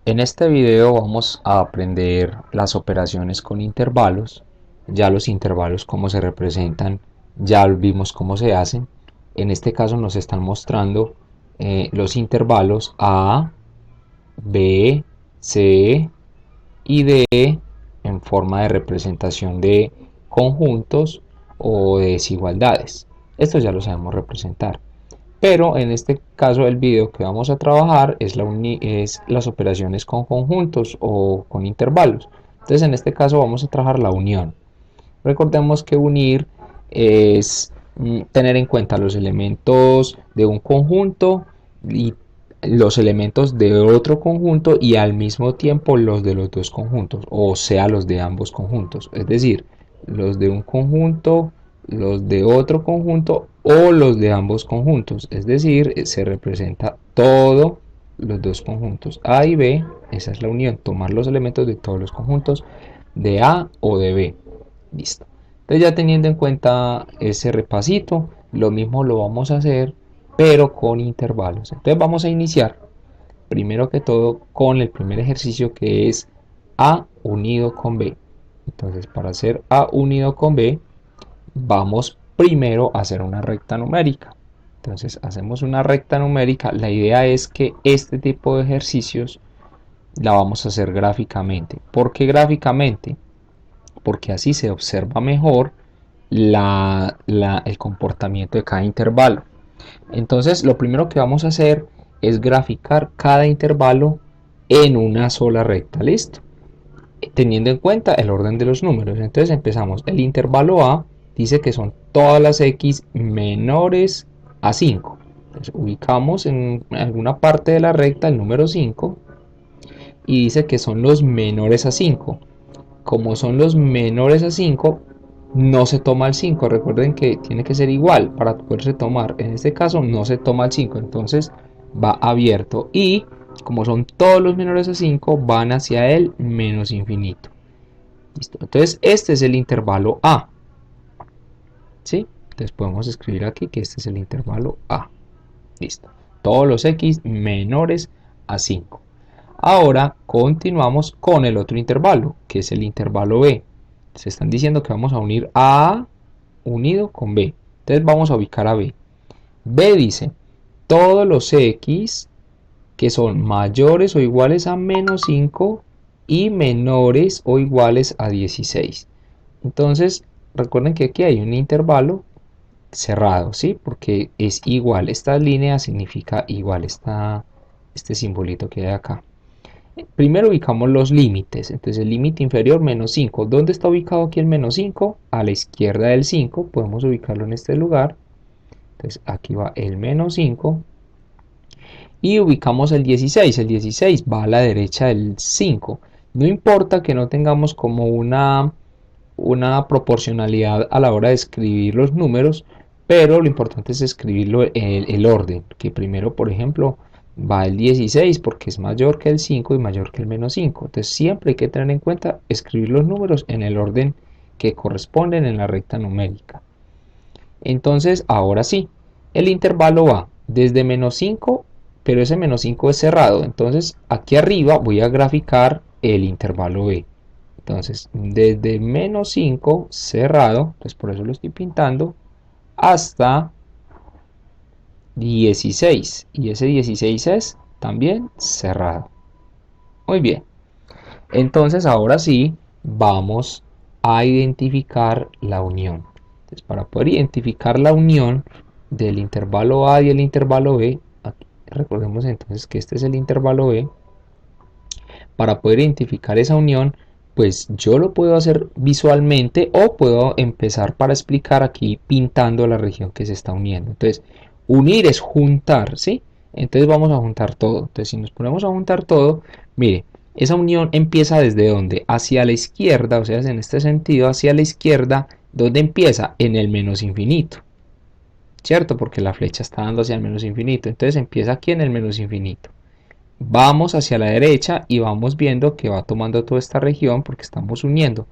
En este video vamos a aprender las operaciones con intervalos. Ya los intervalos cómo se representan, ya vimos cómo se hacen. En este caso nos están mostrando los intervalos A, B, C y D en forma de representación de conjuntos o de desigualdades. Esto ya lo sabemos representar. Pero en este caso el video que vamos a trabajar es las operaciones con conjuntos o con intervalos. Entonces en este caso vamos a trabajar la unión. Recordemos que unir es tener en cuenta los elementos de un conjunto y los elementos de otro conjunto y al mismo tiempo los de los dos conjuntos, o sea, los de ambos conjuntos. Es decir, los de un conjunto, los de otro conjunto o los de ambos conjuntos. Es decir, se representa todo los dos conjuntos A y B. Esa es la unión, tomar los elementos de todos los conjuntos de A o de B. Listo. Entonces ya teniendo en cuenta ese repasito, lo mismo lo vamos a hacer, pero con intervalos. Entonces vamos a iniciar, primero que todo, con el primer ejercicio que es A unido con B. Entonces para hacer A unido con B, vamos primero a hacer una recta numérica. Entonces hacemos una recta numérica. La idea es que este tipo de ejercicios la vamos a hacer gráficamente. ¿Por qué gráficamente? Porque así se observa mejor el comportamiento de cada intervalo. Entonces lo primero que vamos a hacer es graficar cada intervalo en una sola recta. Listo, teniendo en cuenta el orden de los números. Entonces empezamos. El intervalo A dice que son todas las X menores a 5. Entonces ubicamos en alguna parte de la recta el número 5 y dice que son los menores a 5. Como son los menores a 5, no se toma el 5. Recuerden que tiene que ser igual para poderse tomar. En este caso no se toma el 5, entonces va abierto. Y como son todos los menores a 5, van hacia el menos infinito. Listo. Entonces este es el intervalo A. ¿Sí? Entonces podemos escribir aquí que este es el intervalo A. Listo. Todos los X menores a 5. Ahora continuamos con el otro intervalo, que es el intervalo B. Se están diciendo que vamos a unir A unido con B. Entonces vamos a ubicar a B. B dice todos los X que son mayores o iguales a menos 5 y menores o iguales a 16. Entonces recuerden que aquí hay un intervalo cerrado, ¿sí? Porque es igual. Esta línea significa igual. Este simbolito que hay acá. Primero ubicamos los límites. Entonces el límite inferior menos 5. ¿Dónde está ubicado aquí el menos 5? A la izquierda del 5. Podemos ubicarlo en este lugar. Entonces aquí va el menos 5. Y ubicamos el 16. El 16 va a la derecha del 5. No importa que no tengamos como una proporcionalidad a la hora de escribir los números, pero lo importante es escribirlo el orden. Que primero, por ejemplo, va el 16 porque es mayor que el 5 y mayor que el menos 5. Entonces siempre hay que tener en cuenta escribir los números en el orden que corresponden en la recta numérica. Entonces ahora sí, el intervalo va desde menos 5, pero ese menos 5 es cerrado. Entonces aquí arriba voy a graficar el intervalo B. Entonces desde menos 5 cerrado, pues por eso lo estoy pintando, hasta 16, y ese 16 es también cerrado. Muy bien, entonces ahora sí vamos a identificar la unión. Entonces para poder identificar la unión del intervalo A y el intervalo B, aquí, recordemos entonces que este es el intervalo B. Para poder identificar esa unión, pues yo lo puedo hacer visualmente o puedo empezar para explicar aquí pintando la región que se está uniendo. Entonces unir es juntar, ¿sí? Entonces vamos a juntar todo. Entonces si nos ponemos a juntar todo, mire, esa unión empieza desde donde, hacia la izquierda, o sea, en este sentido, hacia la izquierda, ¿dónde empieza? En el menos infinito, ¿cierto? Porque la flecha está dando hacia el menos infinito. Entonces empieza aquí en el menos infinito. Vamos hacia la derecha y vamos viendo que va tomando toda esta región porque estamos uniendo.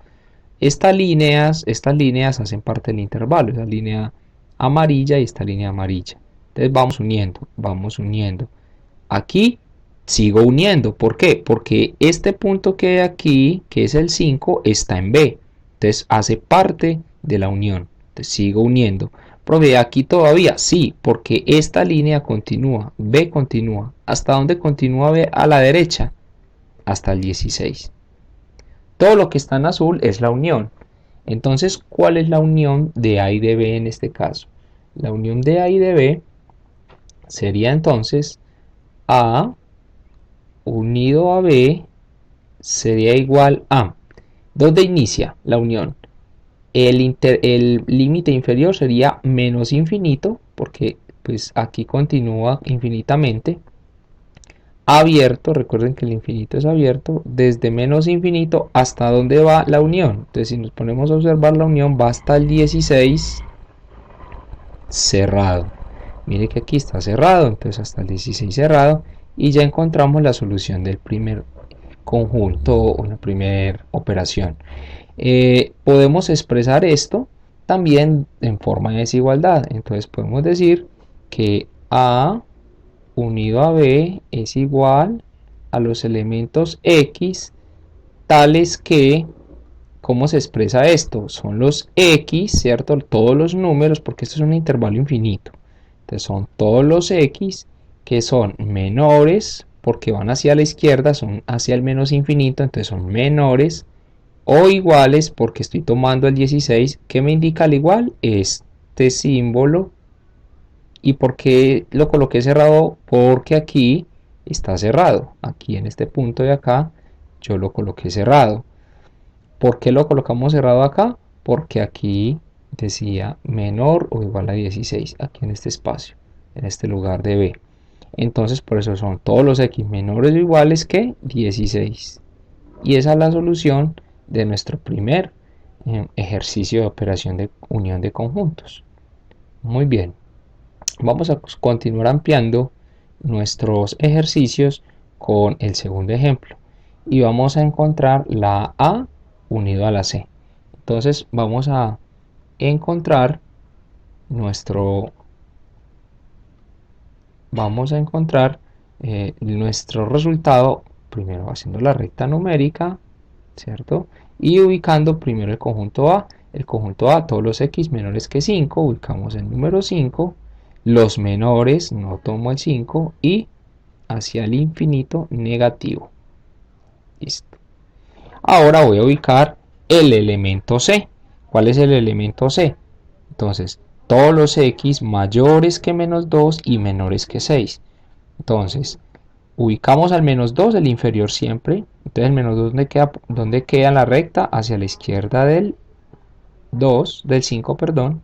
Estas líneas hacen parte del intervalo, esa línea amarilla y esta línea amarilla. Entonces vamos uniendo. Aquí sigo uniendo. ¿Por qué? Porque este punto que hay aquí, que es el 5, está en B. Entonces hace parte de la unión. Entonces sigo uniendo. Profe, aquí todavía sí, porque esta línea continúa, B continúa. ¿Hasta dónde continúa B? A la derecha, hasta el 16. Todo lo que está en azul es la unión. Entonces, ¿cuál es la unión de A y de B en este caso? La unión de A y de B sería entonces A unido a B sería igual a, ¿dónde inicia la unión? El límite inferior sería menos infinito, porque pues aquí continúa infinitamente. Abierto, recuerden que el infinito es abierto, desde menos infinito hasta dónde va la unión. Entonces si nos ponemos a observar la unión va hasta el 16 cerrado. Mire que aquí está cerrado, entonces hasta el 16 cerrado y ya encontramos la solución del primer conjunto o la primera operación. Podemos expresar esto también en forma de desigualdad. Entonces podemos decir que A unido a B es igual a los elementos X tales que, ¿cómo se expresa esto? Son los X, ¿cierto? Todos los números, porque esto es un intervalo infinito. Entonces son todos los X que son menores, porque van hacia la izquierda, son hacia el menos infinito, entonces son menores o iguales, porque estoy tomando el 16, que me indica al igual este símbolo. ¿Y por qué lo coloqué cerrado? Porque aquí está cerrado. Aquí en este punto de acá yo lo coloqué cerrado. ¿Por qué lo colocamos cerrado acá? Porque aquí decía menor o igual a 16, aquí en este espacio, en este lugar de B. Entonces por eso son todos los X menores o iguales que 16. Y esa es la solución de nuestro primer ejercicio de operación de unión de conjuntos. Muy bien. Vamos a continuar ampliando nuestros ejercicios con el segundo ejemplo y vamos a encontrar la A unido a la C. Entonces vamos a encontrar nuestro nuestro resultado primero haciendo la recta numérica, ¿cierto? Y ubicando primero el conjunto A, todos los X menores que 5, ubicamos el número 5, los menores, no tomo el 5, y hacia el infinito negativo. Listo. Ahora voy a ubicar el elemento C. ¿Cuál es el elemento C? Entonces, todos los X mayores que menos 2 y menores que 6. Entonces, ubicamos al menos 2, el inferior siempre. Entonces, el menos 2, ¿dónde queda la recta? Hacia la izquierda del 2, del 5, perdón.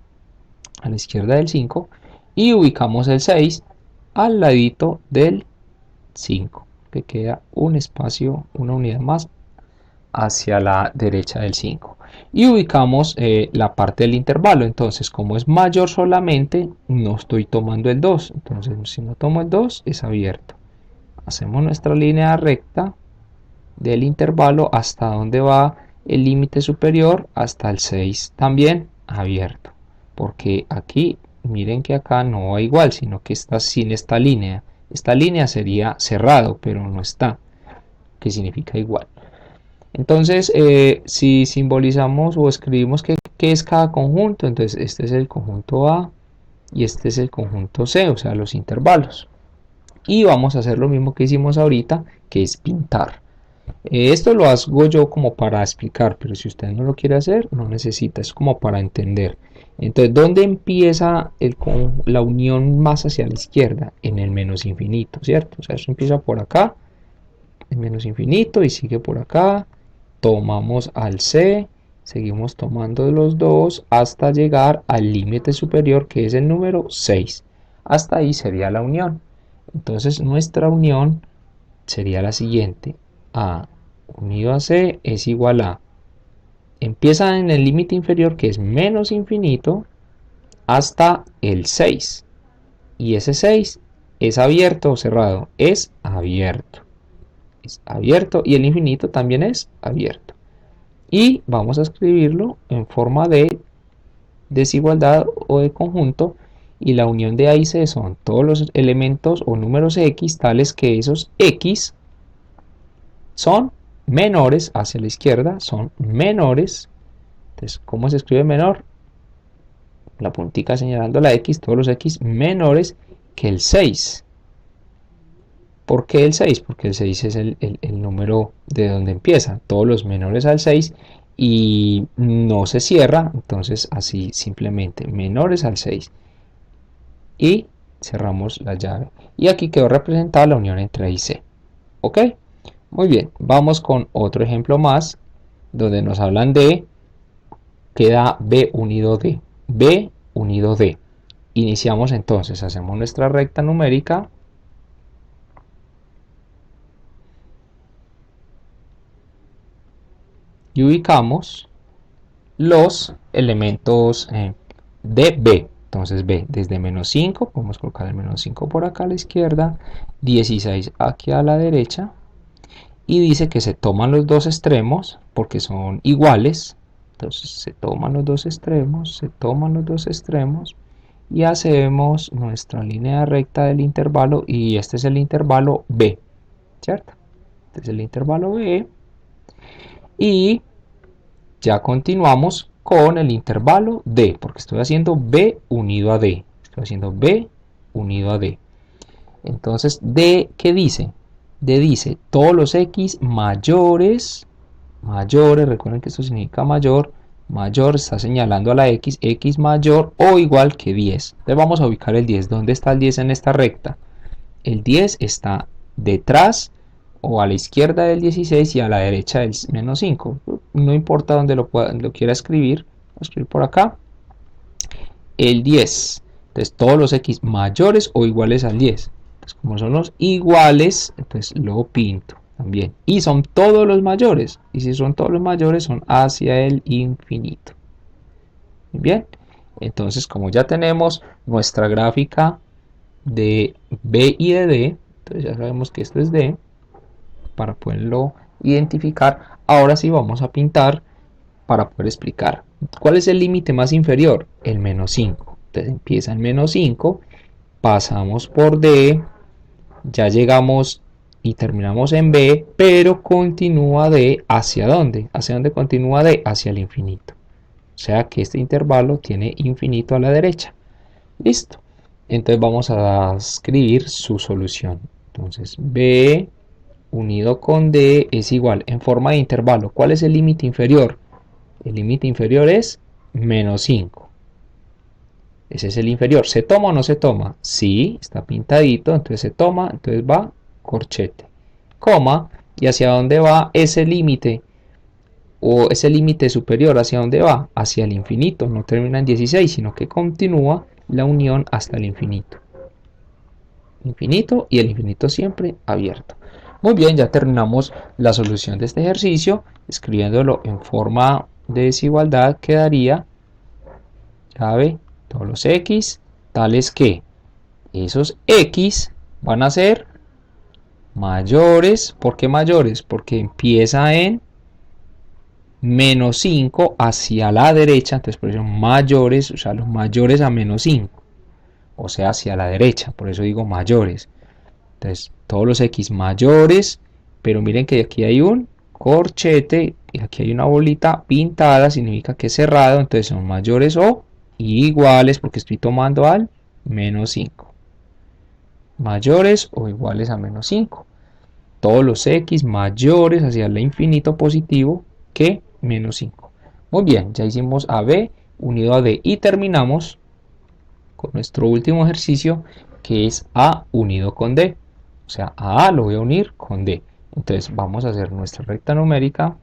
A la izquierda del 5. Y ubicamos el 6 al ladito del 5, que queda un espacio, una unidad más hacia la derecha del 5. Y ubicamos la parte del intervalo. Entonces, como es mayor solamente, no estoy tomando el 2. Entonces, si no tomo el 2, es abierto. Hacemos nuestra línea recta del intervalo hasta donde va el límite superior, hasta el 6 también abierto. Porque aquí, miren que acá no va igual, sino que está sin esta línea. Esta línea sería cerrado, pero no está, que significa igual. Entonces, si simbolizamos o escribimos qué es cada conjunto, entonces este es el conjunto A y este es el conjunto C, o sea, los intervalos. Y vamos a hacer lo mismo que hicimos ahorita, que es pintar. Esto lo hago yo como para explicar, pero si usted no lo quiere hacer, no necesita, es como para entender. Entonces, ¿dónde empieza la unión más hacia la izquierda? En el menos infinito, ¿cierto? O sea, eso empieza por acá, en menos infinito, y sigue por acá. Tomamos al C, seguimos tomando los dos hasta llegar al límite superior, que es el número 6. Hasta ahí sería la unión. Entonces, nuestra unión sería la siguiente: A unido a C es igual a, empieza en el límite inferior, que es menos infinito, hasta el 6. Y ese 6 es abierto o cerrado, es abierto. Es abierto y el infinito también es abierto. Y vamos a escribirlo en forma de desigualdad o de conjunto. y la unión de A y C son todos los elementos o números X tales que esos X son menores hacia la izquierda, son menores. Entonces, ¿cómo se escribe menor? La puntica señalando la X, todos los X menores que el 6. ¿Por qué el 6? Porque el 6 es el número de donde empieza, todos los menores al 6 y no se cierra, entonces así simplemente menores al 6 y cerramos la llave. Y aquí quedó representada la unión entre A y C. ¿Ok? Muy bien, vamos con otro ejemplo más donde nos hablan de queda B unido D. B unido D. Iniciamos entonces, hacemos nuestra recta numérica. Y ubicamos los elementos de B. Entonces B, desde menos 5, podemos colocar el menos 5 por acá a la izquierda, 16 aquí a la derecha, y dice que se toman los dos extremos porque son iguales. Entonces se toman los dos extremos, se toman los dos extremos y hacemos nuestra línea recta del intervalo y este es el intervalo B, ¿cierto? Este es el intervalo B y ya continuamos con el intervalo D, porque estoy haciendo B unido a D. Estoy haciendo B unido a D. Entonces, D, ¿qué dice? D dice todos los X mayores, recuerden que esto significa mayor, mayor está señalando a la X, X mayor o igual que 10. Entonces vamos a ubicar el 10. ¿Dónde está el 10 en esta recta? El 10 está detrás o a la izquierda del 16 y a la derecha del menos 5. No importa dónde lo quiera escribir, voy a escribir por acá. El 10. Entonces todos los X mayores o iguales al 10. Entonces como son los iguales, entonces lo pinto también. Y son todos los mayores. Y si son todos los mayores, son hacia el infinito. Bien. Entonces como ya tenemos nuestra gráfica de B y de D, entonces ya sabemos que esto es D, para poderlo identificar. Ahora sí vamos a pintar para poder explicar. ¿Cuál es el límite más inferior? El menos 5. Entonces empieza el menos 5, pasamos por D, ya llegamos y terminamos en B, pero continúa D ¿hacia dónde? ¿Hacia dónde continúa D? Hacia el infinito. O sea que este intervalo tiene infinito a la derecha. Listo. Entonces vamos a escribir su solución. Entonces B unido con D es igual en forma de intervalo. ¿Cuál es el límite inferior? El límite inferior es menos 5. Ese es el inferior. ¿Se toma o no se toma? Sí, está pintadito, entonces se toma, entonces va corchete. Coma, ¿y hacia dónde va ese límite? O ese límite superior, ¿hacia dónde va? Hacia el infinito. No termina en 16, sino que continúa la unión hasta el infinito. Infinito y el infinito siempre abierto. Muy bien, ya terminamos la solución de este ejercicio. Escribiéndolo en forma de desigualdad quedaría llave todos los X tales que esos X van a ser mayores. ¿Por qué mayores? Porque empieza en menos 5 hacia la derecha, entonces por eso mayores, o sea, los mayores a menos 5, o sea, hacia la derecha, por eso digo mayores. Entonces, todos los X mayores, pero miren que aquí hay un corchete y aquí hay una bolita pintada, significa que es cerrado, entonces son mayores o iguales, porque estoy tomando al menos 5. Mayores o iguales a menos 5. Todos los X mayores hacia el infinito positivo que menos 5. Muy bien, ya hicimos AB unido a D y terminamos con nuestro último ejercicio que es A unido con D. O sea, a lo voy a unir con D. Entonces vamos a hacer nuestra recta numérica.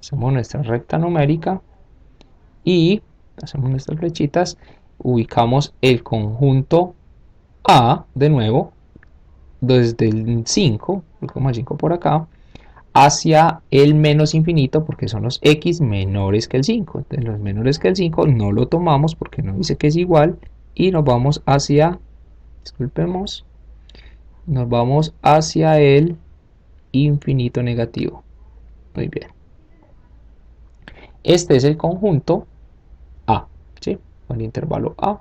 Hacemos nuestra recta numérica y hacemos nuestras flechitas. Ubicamos el conjunto A de nuevo desde el 5, como el 5 por acá, hacia el menos infinito porque son los X menores que el 5. Entonces los menores que el 5 no lo tomamos porque no dice que es igual y nos vamos hacia, disculpemos, nos vamos hacia el infinito negativo. Muy bien. Este es el conjunto A, ¿sí? Con el intervalo A.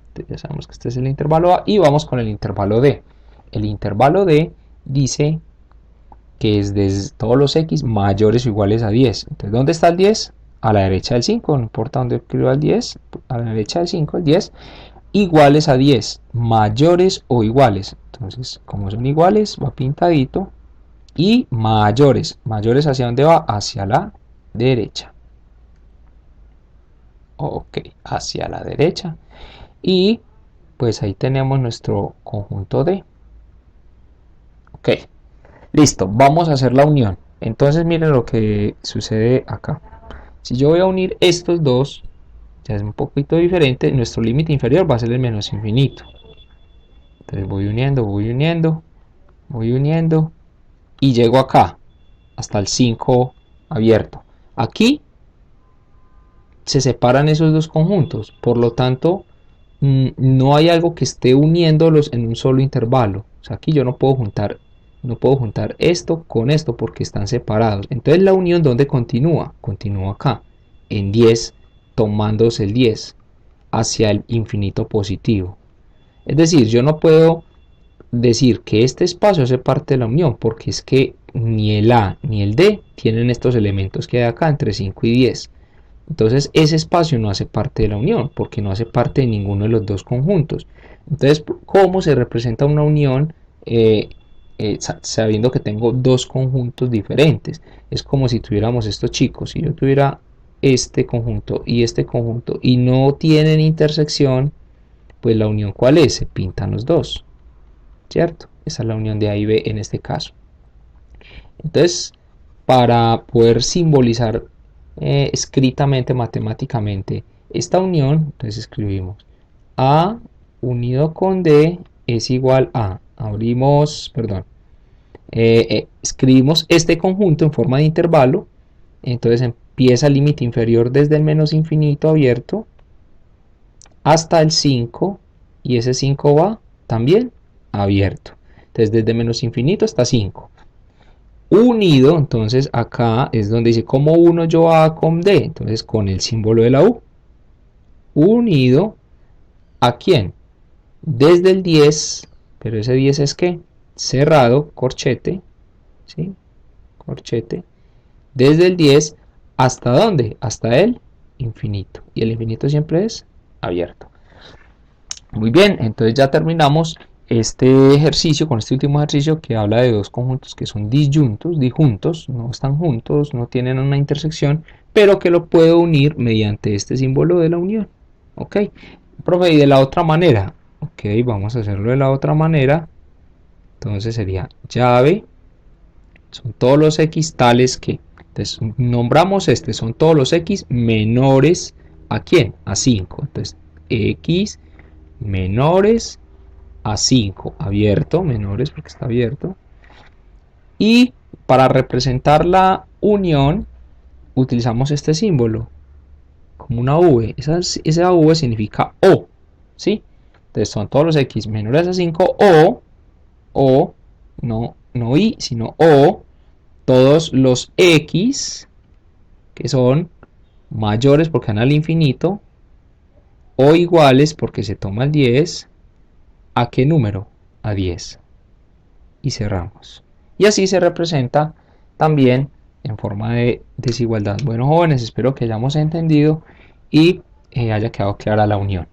Entonces ya sabemos que este es el intervalo A y vamos con el intervalo D. El intervalo D dice que es de todos los X mayores o iguales a 10. Entonces, ¿dónde está el 10? A la derecha del 5, no importa dónde escriba el 10, a la derecha del 5, el 10, iguales a 10, mayores o iguales. Entonces, como son iguales, va pintadito. Y mayores, mayores hacia dónde va? Hacia la derecha. Ok, hacia la derecha. Y pues ahí tenemos nuestro conjunto D. Ok, listo, vamos a hacer la unión. Entonces miren lo que sucede acá. Si yo voy a unir estos dos, ya es un poquito diferente. Nuestro límite inferior va a ser el menos infinito. Entonces voy uniendo, voy uniendo, voy uniendo. Y llego acá, hasta el 5 abierto. Aquí se separan esos dos conjuntos. Por lo tanto, no hay algo que esté uniéndolos en un solo intervalo. O sea, aquí yo no puedo juntar esto con esto porque están separados. Entonces la unión, ¿dónde continúa? Continúa acá, en 10, tomándose el 10 hacia el infinito positivo. Es decir, yo no puedo decir que este espacio hace parte de la unión porque es que ni el A ni el D tienen estos elementos que hay acá entre 5 y 10. Entonces ese espacio no hace parte de la unión porque no hace parte de ninguno de los dos conjuntos. Entonces, ¿cómo se representa una unión sabiendo que tengo dos conjuntos diferentes? Es como si tuviéramos estos chicos. Si yo tuviera este conjunto y no tienen intersección, pues la unión ¿cuál es? Se pintan los dos, ¿cierto? Esa es la unión de A y B en este caso. Entonces, para poder simbolizar escritamente, matemáticamente, esta unión, entonces escribimos A unido con D es igual a, escribimos este conjunto en forma de intervalo, entonces empieza el límite inferior desde el menos infinito abierto hasta el 5 y ese 5 va también abierto. Entonces desde menos infinito hasta 5. Unido, entonces acá es donde dice cómo uno yo A con D, entonces con el símbolo de la U. Unido a quién? Desde el 10, pero ese 10 es que cerrado, corchete, ¿sí? Corchete. Desde el 10 hasta dónde? Hasta el infinito. Y el infinito siempre es abierto. Muy bien, entonces ya terminamos este ejercicio con este último ejercicio que habla de dos conjuntos que son disjuntos, no están juntos, no tienen una intersección, pero que lo puedo unir mediante este símbolo de la unión. Ok, profe, y de la otra manera, ok, vamos a hacerlo de la otra manera. Entonces sería llave, son todos los x tales que, entonces nombramos son todos los x menores a quién, a 5, entonces x menores a 5, abierto, menores porque está abierto. Y para representar la unión utilizamos este símbolo como una V. Esa V significa O, ¿sí? Entonces son todos los X menores a 5 o no Y, sino O, todos los X que son mayores porque van al infinito o iguales porque se toma el 10. ¿A qué número? A 10. Y cerramos. Y así se representa también en forma de desigualdad. Bueno, jóvenes, espero que hayamos entendido y haya quedado clara la unión.